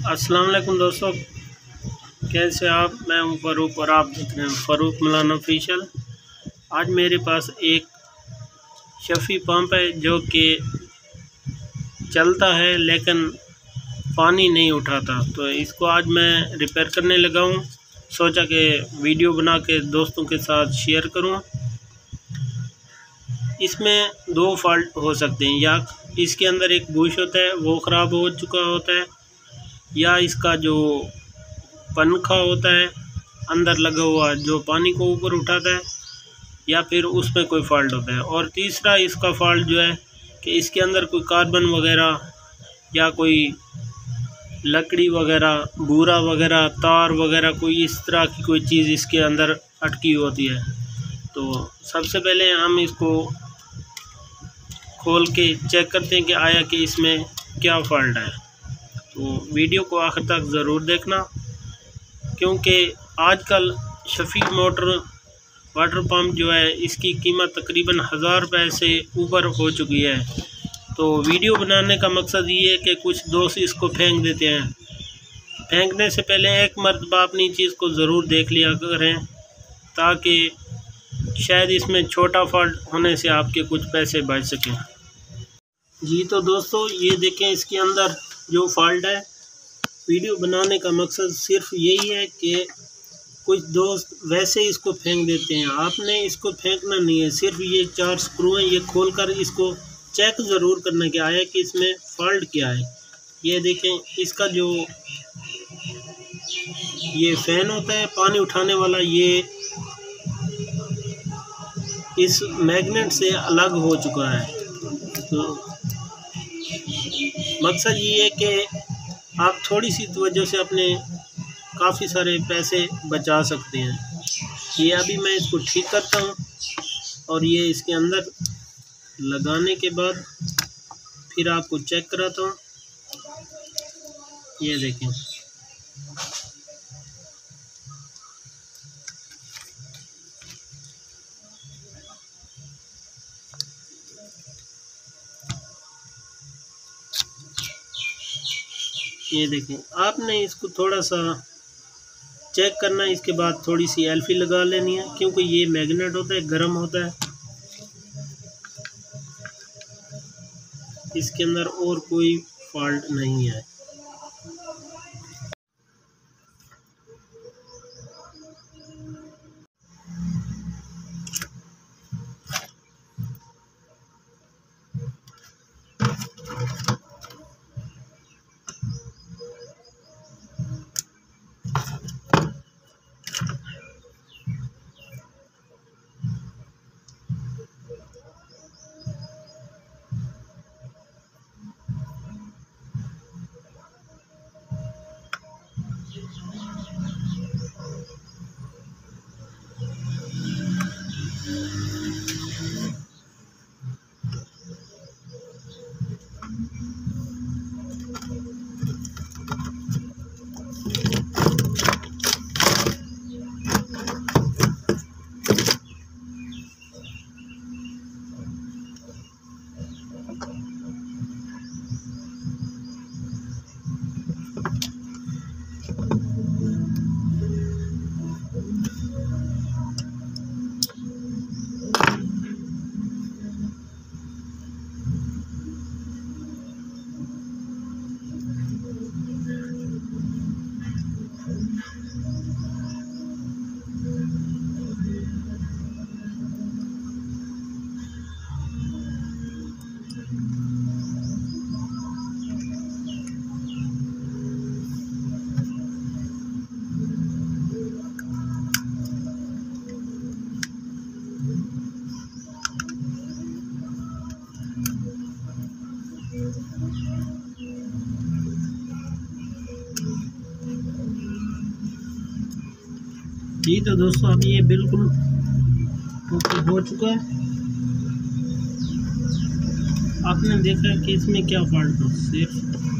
अस्सलाम वालेकुम दोस्तों, कैसे आप। मैं हूं फ़ारूक और आप देख रहे हैं फ़ारूक मलाना ऑफिशियल। आज मेरे पास एक शफ़ी पंप है जो कि चलता है लेकिन पानी नहीं उठाता, तो इसको आज मैं रिपेयर करने लगा हूं। सोचा कि वीडियो बना के दोस्तों के साथ शेयर करूं। इसमें दो फॉल्ट हो सकते हैं, या इसके अंदर एक बुश होता है वो ख़राब हो चुका होता है, या इसका जो पंखा होता है अंदर लगा हुआ जो पानी को ऊपर उठाता है, या फिर उसमें कोई फॉल्ट होता है। और तीसरा इसका फॉल्ट जो है कि इसके अंदर कोई कार्बन वगैरह या कोई लकड़ी वगैरह, बूरा वगैरह, तार वगैरह, कोई इस तरह की कोई चीज़ इसके अंदर अटकी होती है। तो सबसे पहले हम इसको खोल के चेक करते हैं कि आया कि इसमें क्या फॉल्ट है। तो वीडियो को आखिर तक ज़रूर देखना, क्योंकि आजकल शफ़ी मोटर वाटर पंप जो है इसकी कीमत तकरीबन 1000 रुपये से ऊपर हो चुकी है। तो वीडियो बनाने का मकसद ये है कि कुछ दोस्त इसको फेंक देते हैं। फेंकने से पहले एक मरतबा अपनी चीज़ को ज़रूर देख लिया करें, ताकि शायद इसमें छोटा फॉल्ट होने से आपके कुछ पैसे बच सकें। जी तो दोस्तों, ये देखें इसके अंदर जो फॉल्ट है। वीडियो बनाने का मकसद सिर्फ यही है कि कुछ दोस्त वैसे इसको फेंक देते हैं। आपने इसको फेंकना नहीं है, सिर्फ ये 4 स्क्रू हैं, ये खोलकर इसको चेक ज़रूर करना कि आया कि इसमें फॉल्ट क्या है। ये देखें, इसका जो ये फ़ैन होता है पानी उठाने वाला, ये इस मैग्नेट से अलग हो चुका है। तो मकसद ये है कि आप थोड़ी सी तवज्जो से अपने काफ़ी सारे पैसे बचा सकते हैं। ये अभी मैं इसको ठीक करता हूँ और ये इसके अंदर लगाने के बाद फिर आपको चेक कराता हूँ। ये देखें, ये देखें। आपने इसको थोड़ा सा चेक करना है, इसके बाद थोड़ी सी एल्फी लगा लेनी है, क्योंकि ये मैग्नेट होता है, गर्म होता है। इसके अंदर और कोई फॉल्ट नहीं है। जी तो दोस्तों, अभी ये बिल्कुल ओके हो चुका है। आपने देखा कि इसमें क्या फॉल्ट हो, सिर्फ